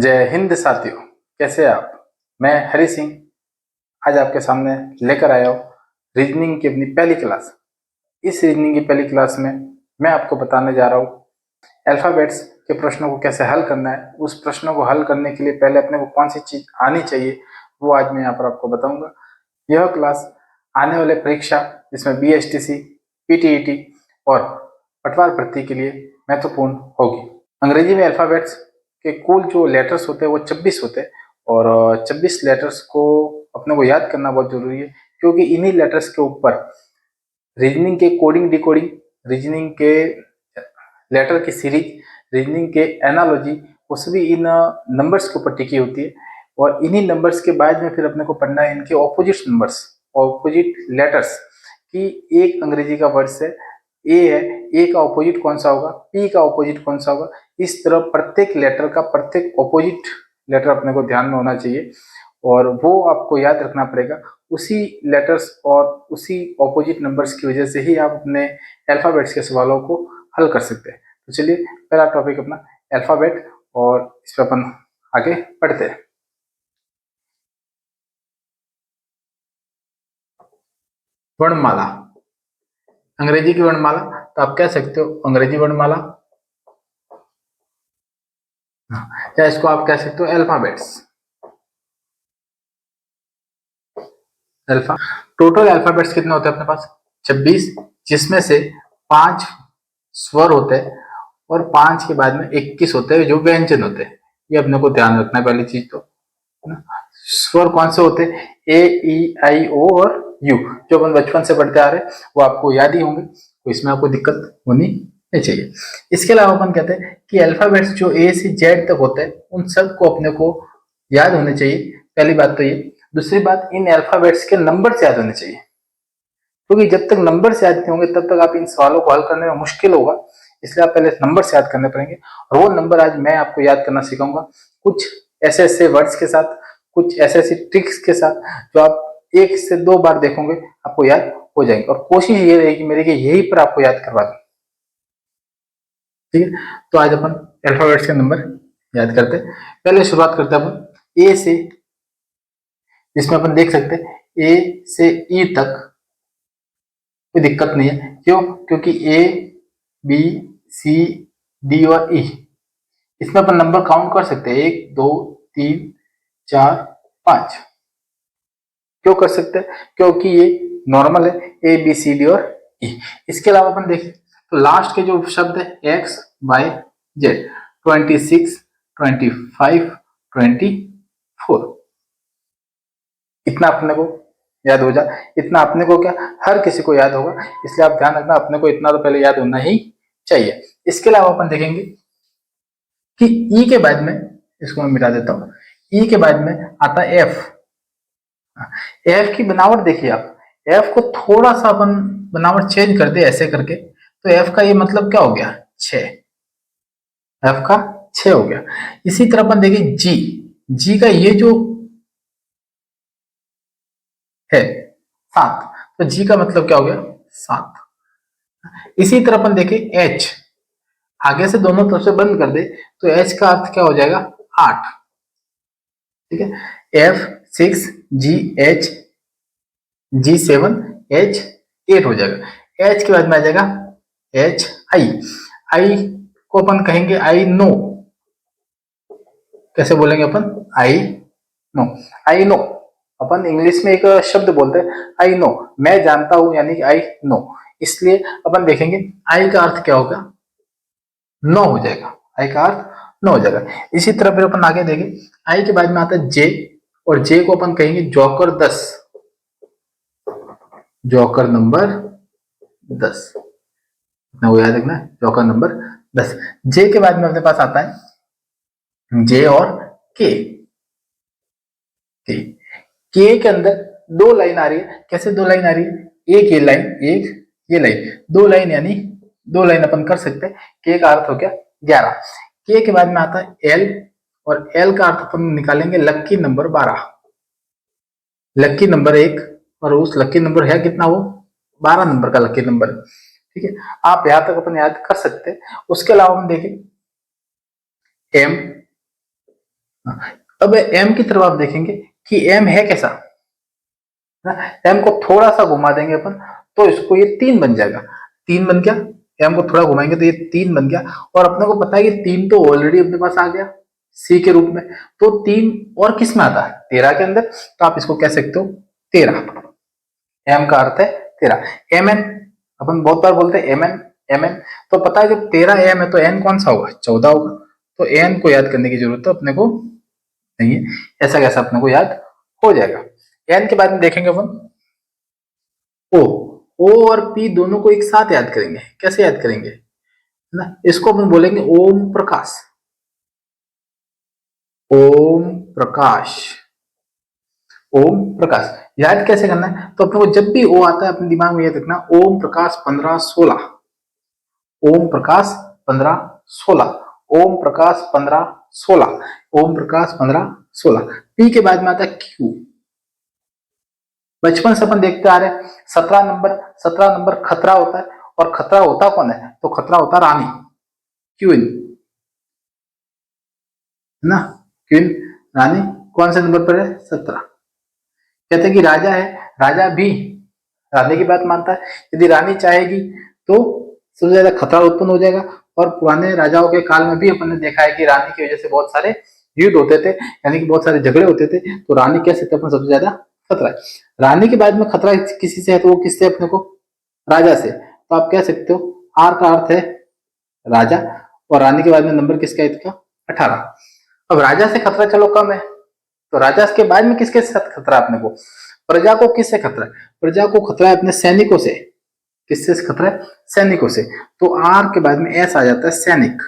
जय हिंद साथियों, कैसे हैं आप। मैं हरी सिंह आज आपके सामने लेकर आया हूँ रीजनिंग की अपनी पहली क्लास। इस रीजनिंग की पहली क्लास में मैं आपको बताने जा रहा हूँ अल्फ़ाबेट्स के प्रश्नों को कैसे हल करना है। उस प्रश्नों को हल करने के लिए पहले अपने को कौन सी चीज़ आनी चाहिए वो आज मैं यहाँ पर आपको बताऊँगा। यह क्लास आने वाले परीक्षा जिसमें BSTC, PTET और पटवार भर्ती के लिए महत्वपूर्ण होगी। अंग्रेजी में अल्फ़ाबेट्स के कुल जो लेटर्स होते हैं वो 26 होते हैं और 26 लेटर्स को अपने को याद करना बहुत जरूरी है, क्योंकि इन्हीं लेटर्स के ऊपर रीजनिंग के कोडिंग डिकोडिंग, रीजनिंग के लेटर की सीरीज, रीजनिंग के एनालॉजी, वो सभी इन नंबर्स के ऊपर टिकी होती है। और इन्हीं नंबर्स के बाद में फिर अपने को पढ़ना है इनके ऑपोजिट नंबर्स, ऑपोजिट लेटर्स की। एक अंग्रेजी का वर्ड है ए है, ए का ऑपोजिट कौन सा होगा, पी का ऑपोजिट कौन सा होगा। इस तरह प्रत्येक लेटर का प्रत्येक ऑपोजिट लेटर अपने को ध्यान में होना चाहिए और वो आपको याद रखना पड़ेगा। उसी लेटर्स और उसी ऑपोजिट नंबर्स की वजह से ही आप अपने अल्फ़ाबेट्स के सवालों को हल कर सकते हैं। तो चलिए पहला टॉपिक अपना अल्फ़ाबेट, और इस पर अपन आगे पढ़ते हैं। वर्णमाला, अंग्रेजी की वर्णमाला, तो आप कह सकते हो अंग्रेजी वर्णमाला, या इसको आप कह सकते हो अल्फ़ाबेट्स। अल्फा टोटल अल्फ़ाबेट्स कितने होते हैं अपने पास? 26, जिसमें से 5 स्वर होते हैं और 5 के बाद में 21 होते हैं जो व्यंजन होते हैं। ये अपने को ध्यान रखना है पहली चीज। तो स्वर कौन से होते हैं? ए, ई, आई, ओ और यू, जो अपन बचपन से पढ़ते आ रहे हैं वो आपको याद ही होंगे, तो इसमें आपको दिक्कत होनी नहीं चाहिए। इसके अलावा अपन कहते हैं कि अल्फाबेट्स जो ए से जेड तक होते हैं उन सब को अपने को याद होने चाहिए। पहली बात तो ये। दूसरी बात, इन अल्फाबेट्स के नंबर याद होने चाहिए, क्योंकि जब तक नंबर याद नहीं होंगे तब तक आप इन सवालों को हल करने में मुश्किल होगा। इसलिए आप पहले नंबर याद करने पड़ेंगे, और वो नंबर आज मैं आपको याद करना सिखाऊंगा, कुछ ऐसे ऐसे वर्ड्स के साथ, कुछ ऐसे ऐसी ट्रिक्स के साथ जो आप 1 से 2 बार देखोगे आपको याद हो जाएंगे। और कोशिश ये रहेगी मेरी कि यही पर आपको याद करवा दूं। ठीक है, तो आज अपन अल्फाबेट्स के नंबर याद करते हैं। पहले शुरुआत करते हैं अपन ए से, जिसमें अपन देख सकते हैं ए से ई तक कोई दिक्कत नहीं है। क्यों? क्योंकि ए, बी, सी, डी और ई, इसमें अपन नंबर काउंट कर सकते हैं 1, 2, 3, 4, 5। क्यों कर सकते हैं? क्योंकि ये नॉर्मल है, ए, बी, सी, डी और ई। इसके अलावा अपन देखें तो लास्ट के जो शब्द है एक्स, वाई, जेड, 26, 25, 24, इतना अपने को याद हो जाए। इतना अपने को क्या, हर किसी को याद होगा, इसलिए आप ध्यान रखना अपने को इतना तो पहले याद होना ही चाहिए। इसके अलावा अपन देखेंगे कि ई के बाद में, इसको मैं मिटा देता हूं, ई के बाद में आता है एफ। एफ की बनावट देखिए आप, एफ को थोड़ा सा अपन बनावट चेंज कर दे ऐसे करके, तो एफ का ये मतलब क्या हो गया? 6। एफ का 6 हो गया। इसी तरह अपन देखें जी, जी का ये जो है 7, तो जी का मतलब क्या हो गया? 7। इसी तरह अपन देखें एच, आगे से दोनों तरफ से बंद कर दे तो एच का अर्थ क्या हो जाएगा? 8। ठीक है, एफ 6, जी एच, जी 7, एच 8 हो जाएगा। एच के बाद में आ जाएगा एच आई। आई को अपन कहेंगे आई नो। कैसे बोलेंगे अपन? I know. आई नो अपन इंग्लिश में एक शब्द बोलते हैं आई नो, मैं जानता हूं, यानी कि आई नो। इसलिए अपन देखेंगे आई का अर्थ क्या होगा? 9 हो जाएगा। आई का अर्थ 9 हो जाएगा। इसी तरह फिर अपन आगे देखें, आई के बाद में आता है जे, और जे को अपन कहेंगे जॉकर 10, जॉकर नंबर 10, वो याद रखना, जॉकर नंबर 10। जे के बाद में अपने पास आता है जे और के। के अंदर 2 लाइन आ रही है। कैसे 2 लाइन आ रही है? एक ये लाइन, एक ये लाइन, 2 लाइन, यानी 2 लाइन अपन कर सकते हैं। के का अर्थ हो गया 11। के के बाद में आता है एल, और एल का अर्थ अपन निकालेंगे लक्की नंबर 12, लक्की नंबर 1, और उस लक्की नंबर है कितना? वो 12 नंबर का लक्की नंबर। ठीक है, आप यहां तक अपन याद कर सकते हैं। उसके अलावा हम देखें एम, अब एम की तरफ आप देखेंगे कि एम है कैसा, एम को थोड़ा सा घुमा देंगे अपन तो इसको ये 3 बन जाएगा। 3 बन गया, एम को थोड़ा घुमाएंगे तो ये 3 बन गया। और अपने को पता है कि 3 तो ऑलरेडी अपने पास आ गया सी के रूप में, तो 3 और किस में आता है, 13 के अंदर, तो आप इसको कह सकते हो 13। एम का अर्थ है 13। एम एन, अपन बहुत बार बोलते हैं एम एन एम एन, तो पता है जब 13 एम है तो एन कौन सा होगा, 14 होगा। तो एन को याद करने की जरूरत तो अपने को नहीं है, ऐसा कैसा अपने को याद हो जाएगा। एन के बाद में देखेंगे अपन ओ, ओ और पी दोनों को एक साथ याद करेंगे। कैसे याद करेंगे ना, इसको अपन बोलेंगे ओम प्रकाश। ओम प्रकाश, ओम प्रकाश याद कैसे करना है, तो अपने को जब भी ओ आता है अपने दिमाग में याद रखना ओम प्रकाश 15-16, ओम प्रकाश 15-16, ओम प्रकाश 15-16, ओम प्रकाश 15-16। पी के बाद में आता है क्यू। बचपन से अपन देखते आ रहे हैं 17 नंबर खतरा होता है, और खतरा होता कौन है, तो खतरा होता रानी, क्वीन, है ना, क्वीन रानी कौन से नंबर पर है, 17। कहते हैं कि राजा है, राजा भी रानी की बात मानता है। यदि रानी चाहेगी तो सबसे ज्यादा खतरा उत्पन्न हो जाएगा। और पुराने राजाओं के काल में भी अपन ने देखा है कि रानी की वजह से बहुत सारे युद्ध होते थे, यानी कि बहुत सारे झगड़े होते थे। तो रानी कह सकते अपन सबसे ज्यादा खतरा है। रानी के बाद में खतरा किसी से है तो वो किससे, अपने को राजा से। तो आप कह सकते हो आर का अर्थ है राजा, और रानी के बाद में नंबर किसका है, इसका 18। अब राजा से खतरा चलो कम है, तो राजा के बाद में किसके साथ खतरा अपने को, प्रजा को किससे खतरा है, प्रजा को खतरा है अपने सैनिकों से। किससे खतरा है, सैनिकों से। तो आर के बाद में एस आ जाता है सैनिक,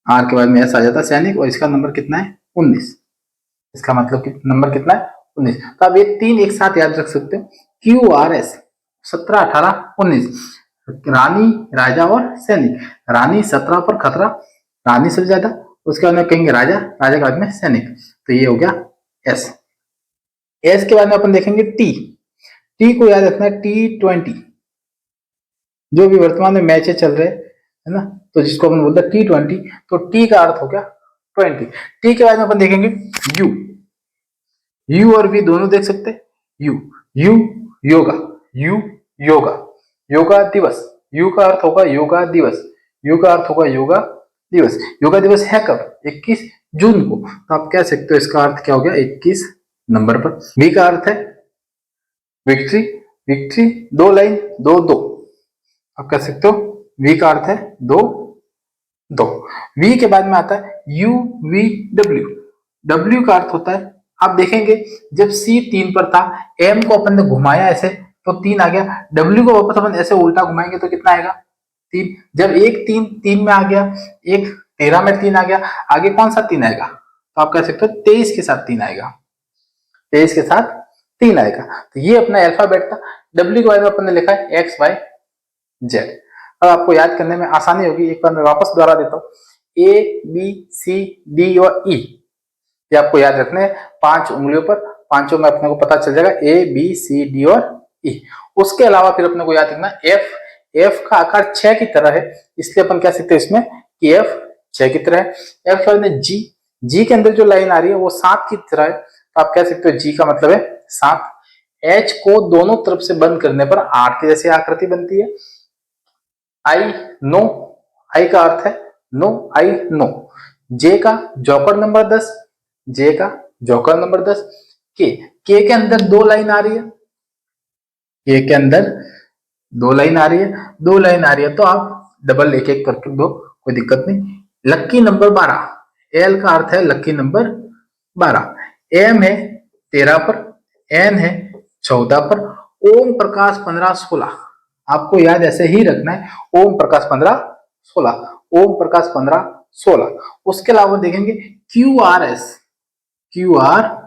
आर के बाद में एस आ जाता है सैनिक, और इसका नंबर कितना है 19। इसका मतलब कि नंबर कितना है 19। तो आप ये 3 एक साथ याद रख सकते हो, क्यू आर एस 17, 18, 19। रानी, राजा और सैनिक। रानी 17 पर खतरा, रानी सबसे ज्यादा, उसके बाद में कहेंगे राजा, राजा के बाद में सैनिक, तो ये हो गया एस। एस के बाद में अपन देखेंगे टी। टी को याद रखना है T20, जो भी वर्तमान में मैच चल रहे है ना, तो जिसको अपन बोलते हैं T20, तो टी का अर्थ हो गया 20। टी के बाद में अपन देखेंगे यू। यू और वी दोनों देख सकते हैं। You, you yoga, you yoga, yoga दिवस। यू का अर्थ होगा योगा दिवस, यू का अर्थ होगा योगा दिवस। योगा दिवस है कब, 21 जून को। तो आप कह सकते हो इसका अर्थ क्या हो गया, 21 नंबर पर। वी का अर्थ है विक्ट्री, विक्ट्री 2 लाइन 2-2, आप कह सकते हो वी का अर्थ है 2-2। वी के बाद में आता है यू वी डब्ल्यू। डब्ल्यू का अर्थ होता है, आप देखेंगे जब सी 3 पर था, एम को अपन ने घुमाया ऐसे तो 3 आ गया, डब्ल्यू को वापस अपन ऐसे उल्टा घुमाएंगे तो कितना आएगा 3। जब एक 3 में आ गया, एक 13 में 3 आ गया, आगे कौन सा 3 आएगा, तो आप कह सकते हो 23 के साथ 3 आएगा, 23 के साथ 3 आएगा। तो ये अपना अल्फाबेट था। डब्ल्यू के बाद में अपन ने लिखा है एक्स वाई जेड। अब आपको याद करने में आसानी होगी, एक बार मैं वापस दोहरा देता हूँ। ए बी सी डी और ई, ये आपको याद रखना है 5 उंगलियों पर, पांचों में अपने को पता चल जाएगा ए बी सी डी और ई। उसके अलावा फिर अपने को याद रखना एफ। एफ का आकार 6 की तरह है, इसलिए अपन कह सकते हैं इसमें कि एफ 6 की तरह है। एफ के बाद में जी। जी के अंदर जो लाइन आ रही है वो 7 की तरह है, तो आप कह सकते हो जी का मतलब है 7। एच को दोनों तरफ से बंद करने पर 8 की जैसी आकृति बनती है। आई नो, आई का अर्थ है नो, आई नो। जे का जोकर नंबर 10, जे का जोकर नंबर 10। के अंदर 2 लाइन आ रही है, के के अंदर 2 लाइन आ रही है, 2 लाइन आ रही है तो आप डबल एक एक करके दो, कोई दिक्कत नहीं। लक्की नंबर 12, एल का अर्थ है लक्की नंबर 12। एम है 13 पर, एन है 14 पर, ओम प्रकाश 15-16। आपको याद ऐसे ही रखना है, ओम प्रकाश 15-16, ओम प्रकाश 15-16। उसके अलावा देखेंगे Q R S, Q R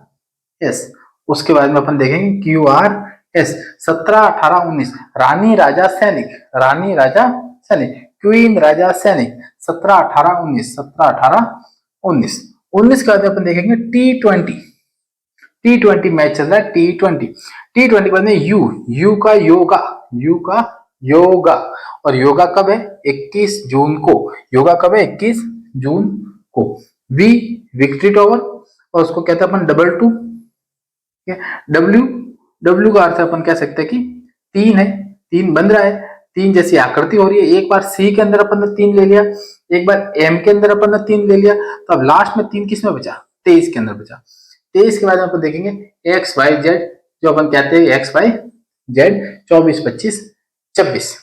S. उसके बाद में अपन देखेंगे क्यू आर एस 17, 18, 19। रानी राजा सैनिक, रानी राजा सैनिक, क्वीन राजा सैनिक 17, 18, 19, 17, 18, 19। 19 के बाद अपन देखेंगे T20। T20 मैच चल रहा है, T20। T20 के बाद में यू, यू का योगा, यू का योगा। और योगा कब है, 21 जून को। योगा कब है, 21 जून को, वी विक्ट्री टावर और उसको कहते हैं अपन डबल टू। डब्ल्यू, डब्ल्यू का अर्थ अपन कह सकते हैं कि 3 है, 3 बन रहा है, 3 जैसी आकृति हो रही है। एक बार सी के अंदर अपन ने 3 ले लिया, एक बार एम के अंदर अपन ने 3 ले लिया, तो अब लास्ट में 3 किस में बचा, 23 के अंदर बचा। 23 के बाद में अपन देखेंगे एक्स वाई जेड, जो अपन कहते हैं एक्स वाई जेड 24 25 26।